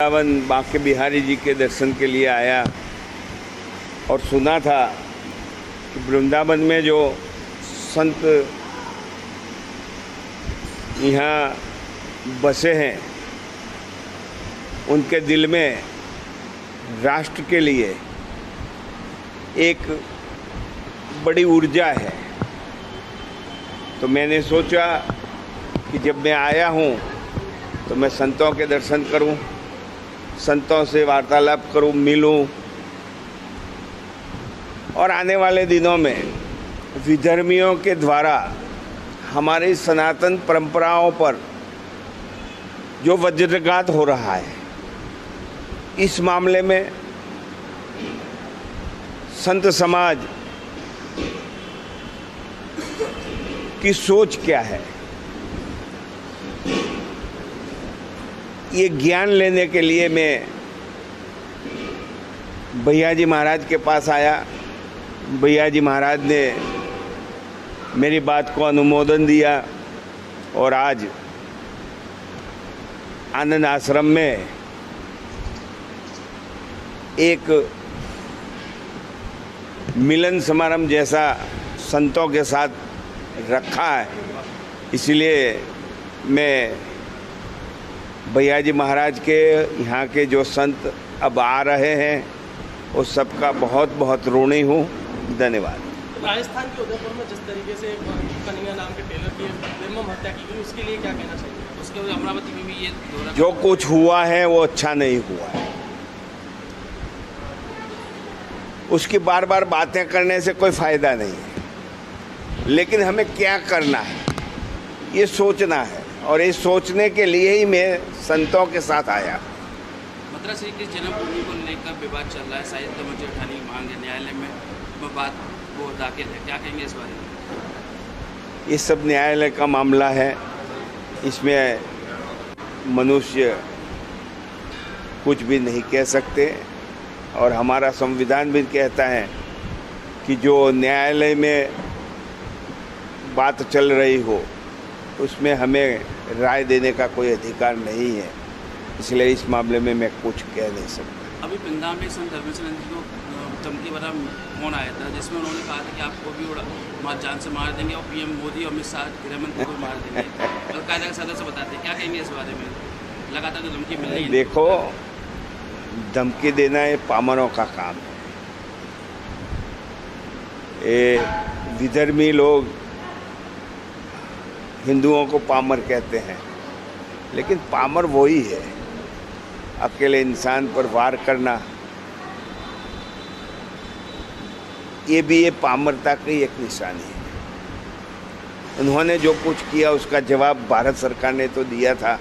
वृंदावन बांके बिहारी जी के दर्शन के लिए आया और सुना था कि वृंदावन में जो संत यहाँ बसे हैं उनके दिल में राष्ट्र के लिए एक बड़ी ऊर्जा है। तो मैंने सोचा कि जब मैं आया हूँ तो मैं संतों के दर्शन करूं, संतों से वार्तालाप करूं, मिलूं और आने वाले दिनों में विधर्मियों के द्वारा हमारी सनातन परंपराओं पर जो वज्रघात हो रहा है, इस मामले में संत समाज की सोच क्या है, ये ज्ञान लेने के लिए मैं भैया जी महाराज के पास आया। भैया जी महाराज ने मेरी बात को अनुमोदन दिया और आज आनंद आश्रम में एक मिलन समारंभ जैसा संतों के साथ रखा है। इसलिए मैं भैया जी महाराज के यहाँ के जो संत अब आ रहे हैं उस सबका बहुत बहुत ऋणी हूँ। धन्यवाद। राजस्थान के उदयपुर में जिस तरीके से कन्हैया नाम के टेलर की निर्मम हत्या की गई, उसके लिए क्या कहना चाहिए? उसके बाद अमरावती में भी ये जो कुछ हुआ है वो अच्छा नहीं हुआ है। उसकी बार बार बातें करने से कोई फायदा नहीं है, लेकिन हमें क्या करना है ये सोचना है और ये सोचने के लिए ही मैं संतों के साथ आया। मथुरा श्री कृष्ण जन्मभूमि को लेकर विवाद चल रहा है, साहित्य मंच उठाने की मांग है, न्यायालय में बात वो दाखिल है, क्या कहेंगे इस बारे में? ये सब न्यायालय का मामला है, इसमें मनुष्य कुछ भी नहीं कह सकते और हमारा संविधान भी कहता है कि जो न्यायालय में बात चल रही हो उसमें हमें राय देने का कोई अधिकार नहीं है। इसलिए इस मामले में मैं कुछ कह नहीं सकता। अभी वृंदावन में संत धर्मेश्वर जी को धमकी भरा फोन आया था जिसमें उन्होंने कहा था कि आपको भी जान से मार देंगे और पीएम मोदी और अमित शाह गृह मंत्री को मार देंगे। अलकायदा के सदस्य बताते हैं, क्या कहेंगे इस बारे में? लगातार तो धमकी मिल रही है। देखो, धमकी देना ये पामरों का काम है। ये विधर्मी लोग हिंदुओं को पामर कहते हैं, लेकिन पामर वही है। अकेले इंसान पर वार करना ये पामरता की एक निशानी है। उन्होंने जो कुछ किया उसका जवाब भारत सरकार ने तो दिया था।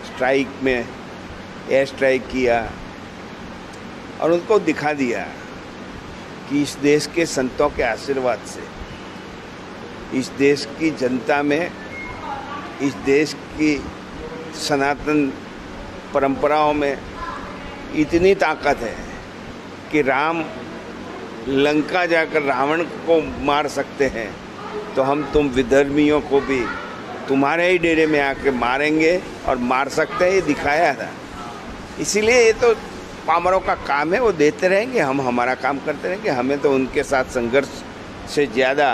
स्ट्राइक में एयर स्ट्राइक किया और उनको दिखा दिया कि इस देश के संतों के आशीर्वाद से, इस देश की जनता में, इस देश की सनातन परंपराओं में इतनी ताकत है कि राम लंका जाकर रावण को मार सकते हैं, तो हम तुम विधर्मियों को भी तुम्हारे ही डेरे में आके मारेंगे और मार सकते हैं। ये दिखाया था। इसीलिए ये तो पामरों का काम है, वो देते रहेंगे, हम हमारा काम करते रहेंगे। हमें तो उनके साथ संघर्ष से ज़्यादा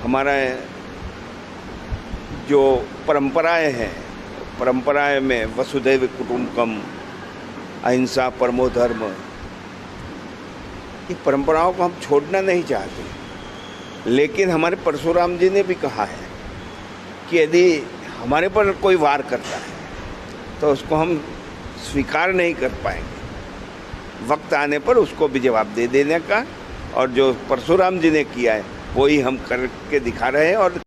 हमारा जो परंपराएं हैं, परंपराएं में वसुधैव कुटुंबकम, अहिंसा परमो धर्म, ये परंपराओं को हम छोड़ना नहीं चाहते। लेकिन हमारे परशुराम जी ने भी कहा है कि यदि हमारे पर कोई वार करता है तो उसको हम स्वीकार नहीं कर पाएंगे। वक्त आने पर उसको भी जवाब दे देने का, और जो परशुराम जी ने किया है वही हम करके दिखा रहे हैं। और